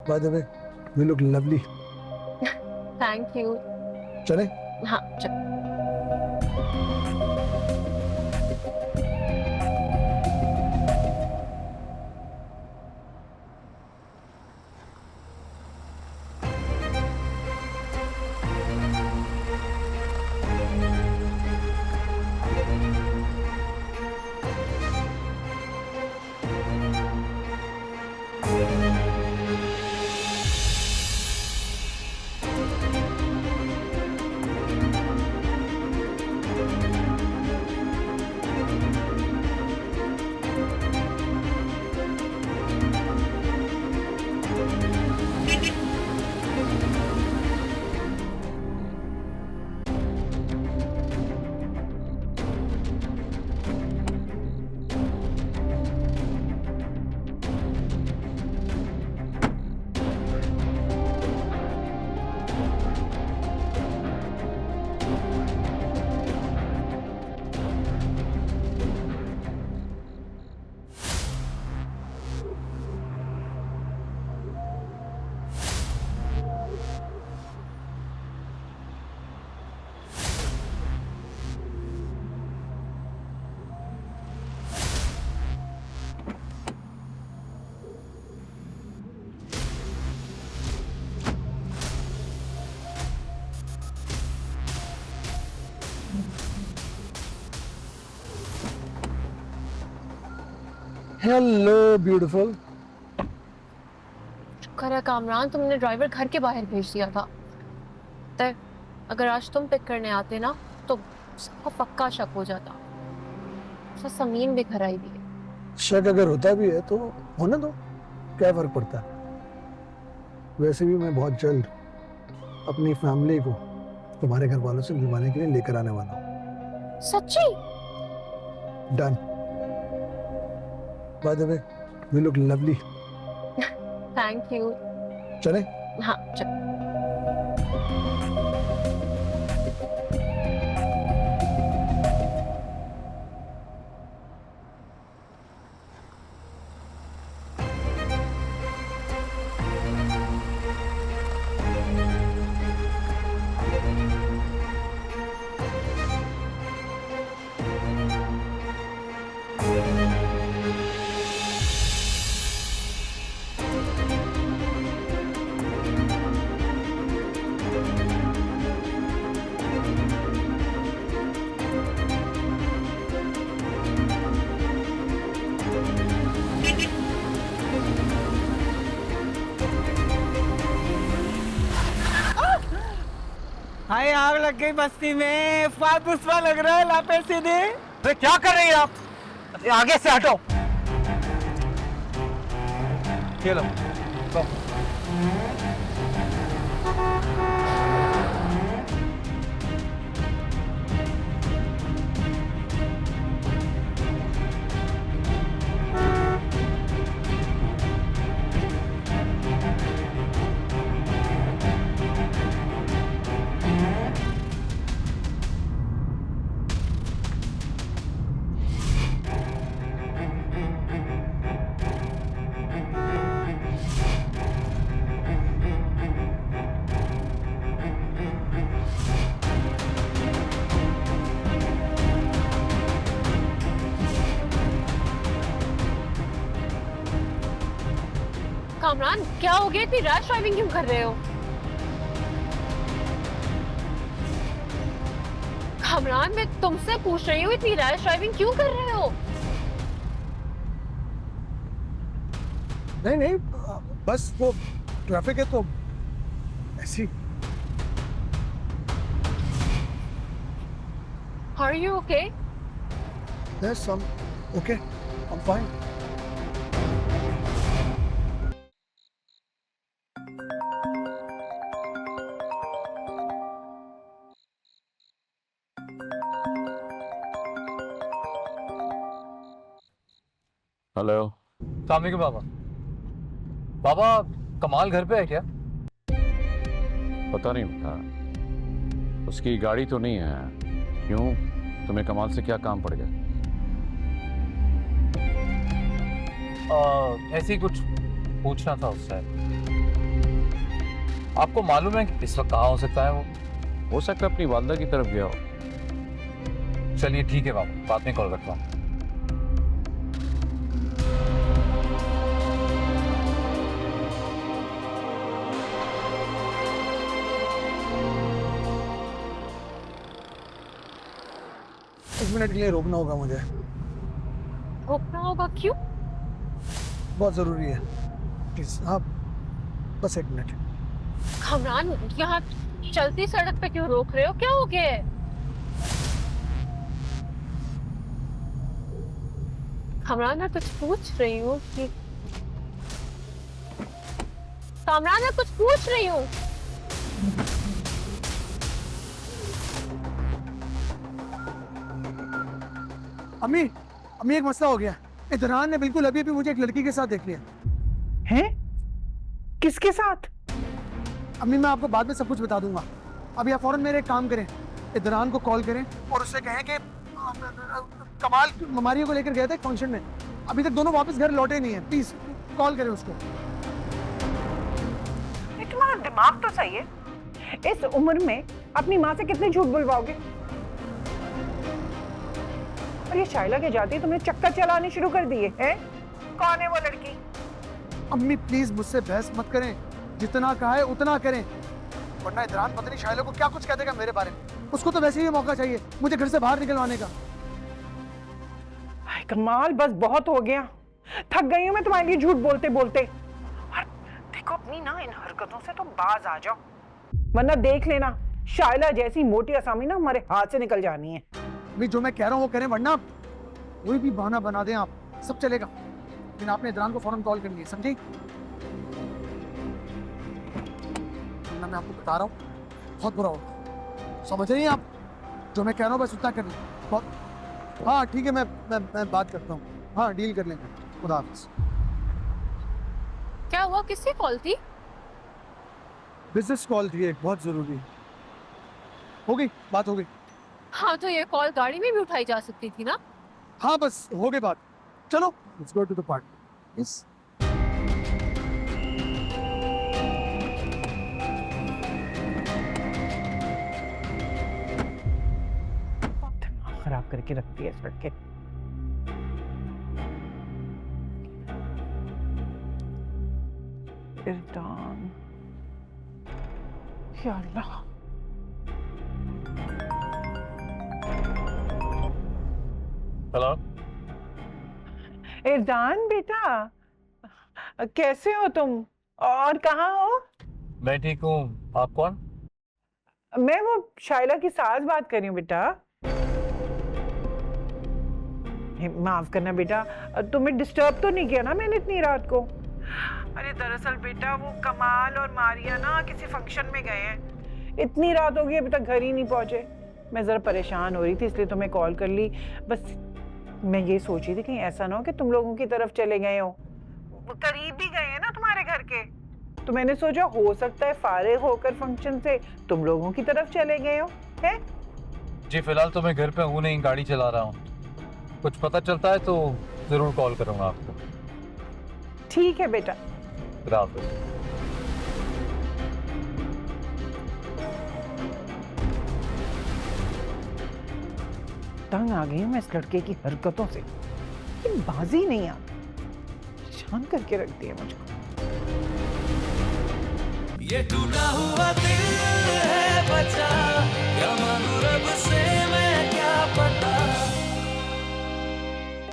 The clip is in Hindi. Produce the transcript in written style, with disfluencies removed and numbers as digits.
By the way, you look lovely. Thank you. चले? हाँ चल। Hello beautiful. शुक्र है कामरान, तुमने ड्राइवर घर के बाहर भेज दिया था। तो अगर आज तुम पिक करने आते ना तो सबको पक्का शक हो जाता। समीन भी घर आई भी है। शक अगर होता भी है तो होने दो, क्या फर्क पड़ता है। वैसे भी मैं बहुत जल्द अपनी फैमिली को तुम्हारे घर वालों से मिलवाने के लिए लेकर आने वाला हूँ। सच्ची? Done. By the way, you look lovely. Thank you. चले? हाँ चल। हाय, आग लग गई बस्ती में। पुष्पा लग रहा है लापे सीधे। अरे क्या कर रही है आप? आगे से हटो। ये लो, लो। कामरान क्या हो गया? इतनी रैश ड्राइविंग क्यों कर रहे हो? कामरान मैं तुमसे पूछ रही हूँ, इतनी रैश ड्राइविंग क्यों कर रहे हो? नहीं नहीं, बस वो ट्रैफिक है तो ऐसी। Are you okay? Yes, I'm okay. I'm fine. Hello. सलाम अलैकुम बाबा। बाबा कमाल घर पे है क्या? पता नहीं बेटा, उसकी गाड़ी तो नहीं है। क्यों, तुम्हें कमाल से क्या काम पड़ गया? ऐसे ही कुछ पूछना था उससे। आपको मालूम है कि इस वक्त कहाँ हो सकता है वो? हो सकता है अपनी वालदा की तरफ गया हो। चलिए ठीक है बाबा, बाद में कॉल करता हूँ। एक मिनट के लिए रोकना होगा मुझे, रोकना होगा? क्यों? बहुत ज़रूरी है। प्लीज़ हाँ, बस एक मिनट। कामरान, यहाँ चलती सड़क पे क्यों रोक रहे हो? क्या हो गया है? कामरान, मैं कुछ पूछ रही हूँ कि कामरान, मैं कुछ पूछ रही हूँ। अम्मी, अम्मी एक मसला हो गया। इधरान ने बिल्कुल अभी अभी मुझे एक लड़की के साथ देख लिया। हैं? किसके साथ? अम्मी मैं आपको बाद में सब कुछ बता दूंगा। अभी आप फौरन मेरे एक काम करें, इधरान को कॉल करें और उससे कहें कि कमाल ममारियों को लेकर गए थे फंक्शन में, अभी तक दोनों वापस घर लौटे नहीं है। प्लीज कॉल करें उसको। ये तुम्हारा दिमाग तो सही है। इस उम्र में अपनी माँ से कितने झूठ बुलवाओगे? और ये शाइला के जाते तुमने चक्कर चलाने शुरू कर दिए हैं? कौन है वो लड़की? अम्मी प्लीज मुझसे बहस मत करें, जितना कहा है उतना करें, वरना इधरान पता नहीं शाइला को क्या कुछ कह देगा मेरे बारे में। उसको तो वैसे ही मौका चाहिए मुझे घर से बाहर निकलवाने का। हाय कमाल, बस बहुत हो गया। थक गई हूँ मैं तुम्हारे लिए झूठ बोलते बोलते। और देखो अपनी ना इन हरकतों से तो बाज आ जाओ, वरना देख लेना शाइला जैसी मोटी असामी ना हमारे हाथ से निकल जानी है। अम्मी जो मैं कह रहा हूँ वो करें, वरना कोई भी बहाना बना दें आप, सब चलेगा। लेकिन आपने इधरान को फौरन कॉल करनी है, समझी? वरना मैं आपको बता रहा हूँ बहुत बुरा होगा। समझ रही हैं आप? जो मैं कह रहा हूँ बस उतना कर लें। बहुत हाँ ठीक है, मैं बात करता हूँ। हाँ डील कर लेंगे। खुदा हाफिज़। क्या हुआ? किसकी कॉल थी? बिजनेस कॉल थी एक, बहुत ज़रूरी। हो गई बात, हो गई। हाँ, तो ये कॉल गाड़ी में भी उठाई जा सकती थी ना? हाँ बस हो गई बात। चलो let's go to the party. Yes. दिमाग खराब करके रख दिया इस लड़के। इरदान, या अल्लाह। हेलो इरदान बेटा, कैसे हो तुम और कहाँ हो? मैं ठीक हूँ, आप कौन? मैं वो शाइला की सास बात कर रही हूँ बेटा। माफ करना बेटा, तुम्हें डिस्टर्ब तो नहीं किया ना मैंने इतनी रात को? अरे दरअसल बेटा वो कमाल और मारिया ना किसी फंक्शन में गए हैं, इतनी रात हो गई अभी तक घर ही नहीं पहुंचे। मैं जरा परेशान हो रही थी इसलिए तुम्हें कॉल कर ली। बस मैं ये सोच रही थी कहीं ऐसा ना हो कि तुम लोगों की तरफ चले गए हो, करीब भी गए हैं ना तुम्हारे घर के, तो मैंने सोचा हो सकता है फारिग होकर फंक्शन से तुम लोगों की तरफ चले गए हो। है जी फिलहाल तो मैं घर पे हूँ नहीं, गाड़ी चला रहा हूँ। कुछ पता चलता है तो जरूर कॉल करूँगा आपको। ठीक है बेटा। खुदा हाफिज़। तंग आ गई हूँ मैं इस लड़के की हरकतों से, लेकिन बाजी नहीं आती, परेशान करके रख दिया मुझको। ये टूटा हुआ दिल है बचा